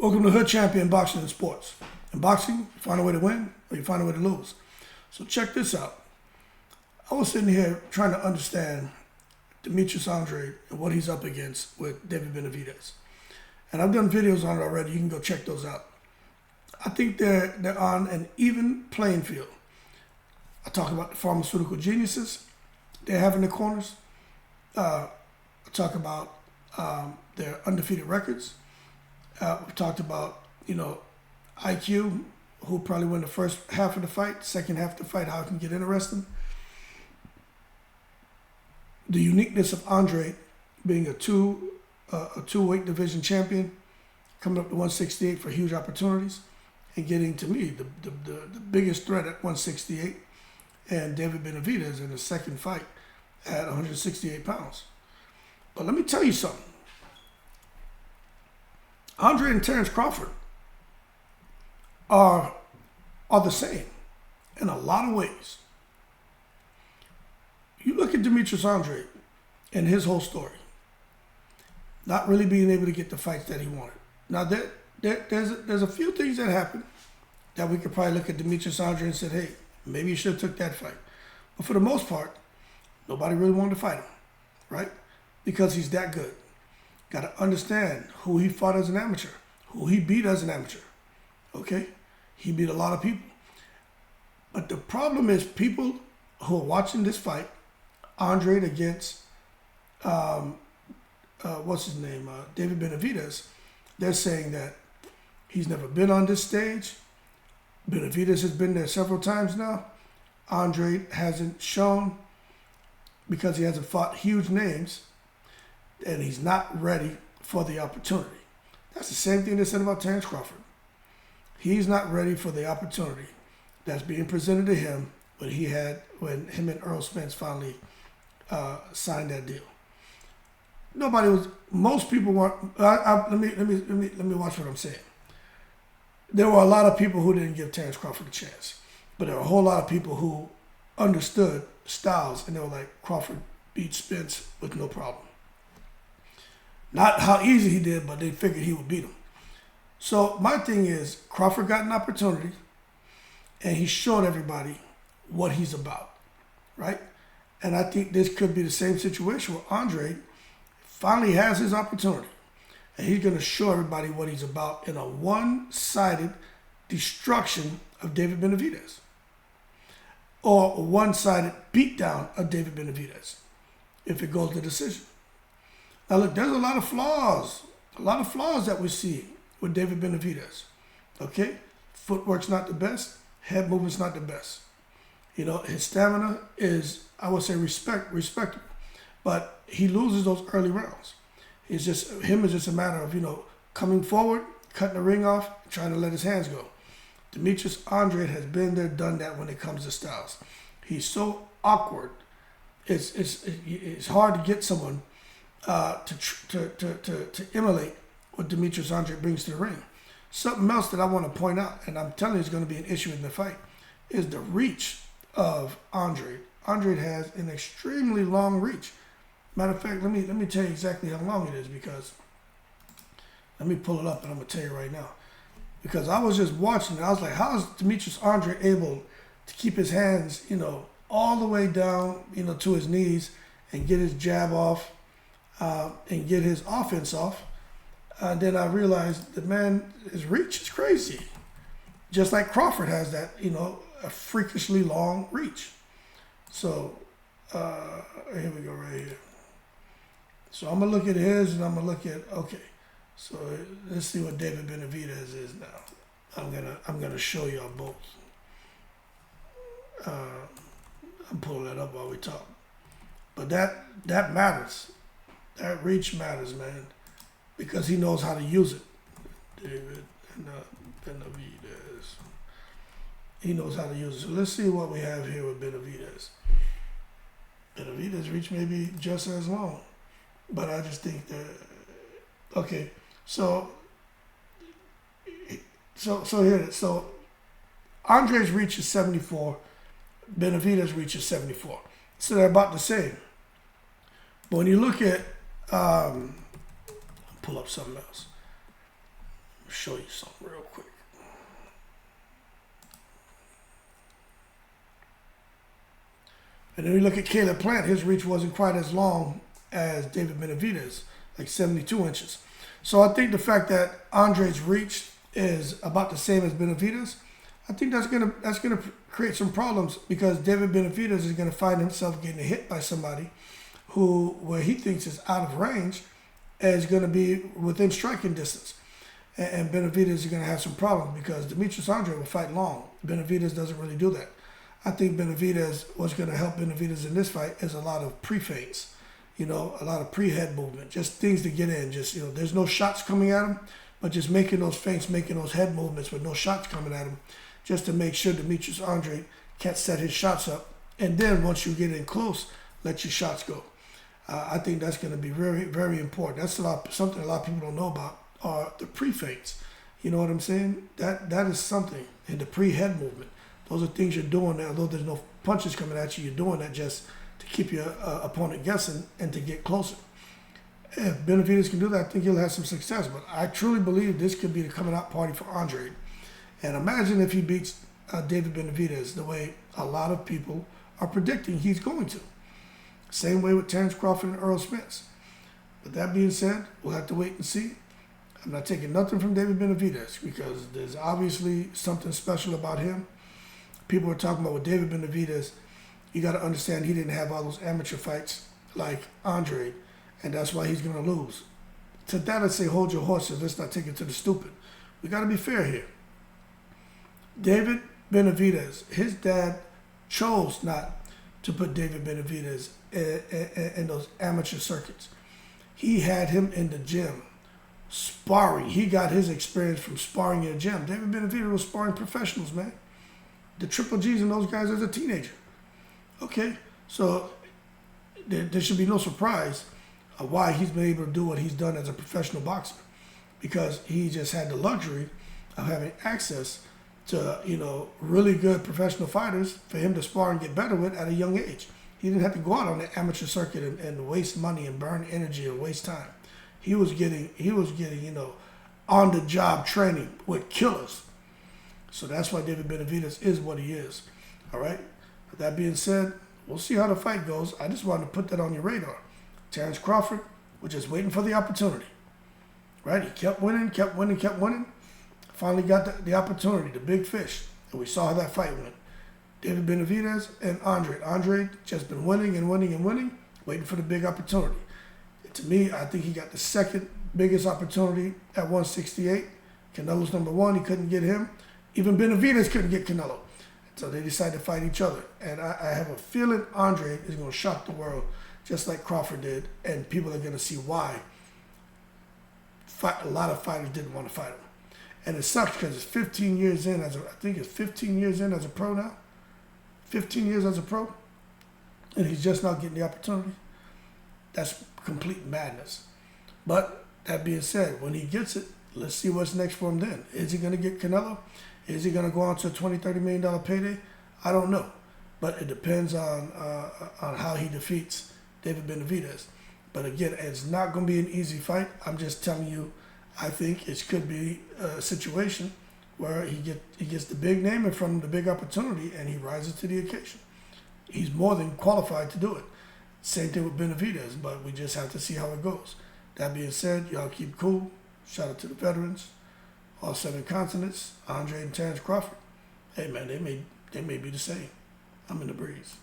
Welcome to Hood Champion Boxing and Sports. In boxing, you find a way to win or you find a way to lose. So check this out. I was sitting here trying to understand Demetrius Andrade and what he's up against with David Benavidez. And I've done videos on it already. You can go check those out. I think they're on an even playing field. I talk about the pharmaceutical geniuses they have in the corners. I talk about their undefeated records. We talked about, IQ, who probably win the first half of the fight, second half of the fight, how it can get interesting. The uniqueness of Andrade being a two-weight division champion, coming up to 168 for huge opportunities, and getting, to me, the biggest threat at 168, and David Benavidez in the second fight at 168 pounds. But let me tell you something. Andrade and Terence Crawford are the same in a lot of ways. You look at Demetrius Andrade and his whole story, not really being able to get the fights that he wanted. Now, there's a few things that happened that we could probably look at Demetrius Andrade and said, hey, maybe you should have took that fight. But for the most part, nobody really wanted to fight him, right? Because he's that good. Got to understand who he fought as an amateur, who he beat as an amateur, okay? He beat a lot of people. But the problem is people who are watching this fight, Andrade against, David Benavidez, they're saying that he's never been on this stage. Benavidez has been there several times now. Andrade hasn't shown because he hasn't fought huge names, and he's not ready for the opportunity. That's the same thing they said about Terence Crawford. He's not ready for the opportunity that's being presented to him when him and Earl Spence finally signed that deal. Most people weren't. Let me watch what I'm saying. There were a lot of people who didn't give Terence Crawford a chance, but there were a whole lot of people who understood styles, and they were like, Crawford beat Spence with no problem. Not how easy he did, but they figured he would beat him. So my thing is, Crawford got an opportunity, and he showed everybody what he's about, right? And I think this could be the same situation where Andrade finally has his opportunity, and he's going to show everybody what he's about in a one-sided destruction of David Benavidez, or a one-sided beatdown of David Benavidez, if it goes to decision. Now look, there's a lot of flaws that we see with David Benavidez. Okay, footwork's not the best, head movement's not the best. His stamina is, I would say, respectable, but he loses those early rounds. It's just a matter of coming forward, cutting the ring off, trying to let his hands go. Demetrius Andrade has been there, done that when it comes to styles. He's so awkward. It's hard to get someone to emulate what Demetrius Andrade brings to the ring. Something else that I want to point out, and I'm telling you it's going to be an issue in the fight, is the reach of Andrade. Andrade has an extremely long reach. Matter of fact, let me tell you exactly how long it is, because let me pull it up and I'm going to tell you right now. Because I was just watching it, I was like, how is Demetrius Andrade able to keep his hands, all the way down, to his knees and get his jab off, and get his offense off? And then I realized the man, his reach is crazy. Just like Crawford has that, a freakishly long reach. So, here we go right here. So I'm going to look at his, and I'm going to look at, okay. So let's see what David Benavidez is now. I'm gonna show y'all both. I'm pulling that up while we talk. But that matters. That reach matters, man, because he knows how to use it. David Benavidez. He knows how to use it. So let's see what we have here with Benavidez. Benavidez' reach may be just as long, but I just think that, okay, so here it is. So Andrade's reach is 74, Benavidez' reach is 74. So they're about the same. But when you look at pull up something else. show you something real quick. And then we look at Caleb Plant. His reach wasn't quite as long as David Benavidez, like 72 inches. So I think the fact that Andrade's reach is about the same as Benavidez, I think that's gonna create some problems, because David Benavidez is gonna find himself getting hit by somebody where he thinks is out of range, is gonna be within striking distance. And Benavidez is gonna have some problems, because Demetrius Andrade will fight long. Benavidez doesn't really do that. I think Benavidez, what's gonna help Benavidez in this fight is a lot of pre-feints. A lot of pre-head movement, just things to get in. Just, there's no shots coming at him, but just making those feints, making those head movements with no shots coming at him, just to make sure Demetrius Andrade can't set his shots up. And then once you get in close, let your shots go. I think that's going to be very, very important. That's something a lot of people don't know about, are the pre-feints. You know what I'm saying? That is something in the pre-head movement. Those are things you're doing, although there's no punches coming at you, you're doing that just to keep your opponent guessing and to get closer. If Benavidez can do that, I think he'll have some success. But I truly believe this could be the coming out party for Andrade. And imagine if he beats David Benavidez the way a lot of people are predicting he's going to. Same way with Terence Crawford and Earl Spence. But that being said, we'll have to wait and see. I'm not taking nothing from David Benavidez, because there's obviously something special about him. People are talking about with David Benavidez, you got to understand he didn't have all those amateur fights like Andrade, and that's why he's going to lose. To that, I say hold your horses. Let's not take it to the stupid. We got to be fair here. David Benavidez, his dad chose not to put David Benavidez in those amateur circuits. He had him in the gym sparring. He got his experience from sparring in the gym. David Benavidez was sparring professionals, man. The Triple G's and those guys as a teenager. Okay, so there should be no surprise of why he's been able to do what he's done as a professional boxer, because he just had the luxury of having access to, really good professional fighters for him to spar and get better with at a young age. He didn't have to go out on the amateur circuit and waste money and burn energy and waste time. He was getting, on the job training with killers. So that's why David Benavidez is what he is. All right. With that being said, we'll see how the fight goes. I just wanted to put that on your radar. Terence Crawford, we're just waiting for the opportunity. Right? He kept winning. Finally got the opportunity, the big fish. And we saw how that fight went. David Benavidez and Andrade. Andrade just been winning, waiting for the big opportunity. And to me, I think he got the second biggest opportunity at 168. Canelo's number one. He couldn't get him. Even Benavidez couldn't get Canelo. So they decided to fight each other. And I have a feeling Andrade is going to shock the world, just like Crawford did. And people are going to see why a lot of fighters didn't want to fight him. And it sucks because it's 15 years in I think it's 15 years in as a pro now. 15 years as a pro. And he's just not getting the opportunity. That's complete madness. But that being said, when he gets it, let's see what's next for him then. Is he going to get Canelo? Is he going to go on to a $20, $30 million payday? I don't know. But it depends on how he defeats David Benavidez. But again, it's not going to be an easy fight. I'm just telling you, I think it could be a situation where he gets the big name in front of the big opportunity and he rises to the occasion. He's more than qualified to do it. Same thing with Benavidez, but we just have to see how it goes. That being said, y'all keep cool. Shout out to the veterans. All 7 continents, Andrade and Terence Crawford. Hey man, they may be the same. I'm in the breeze.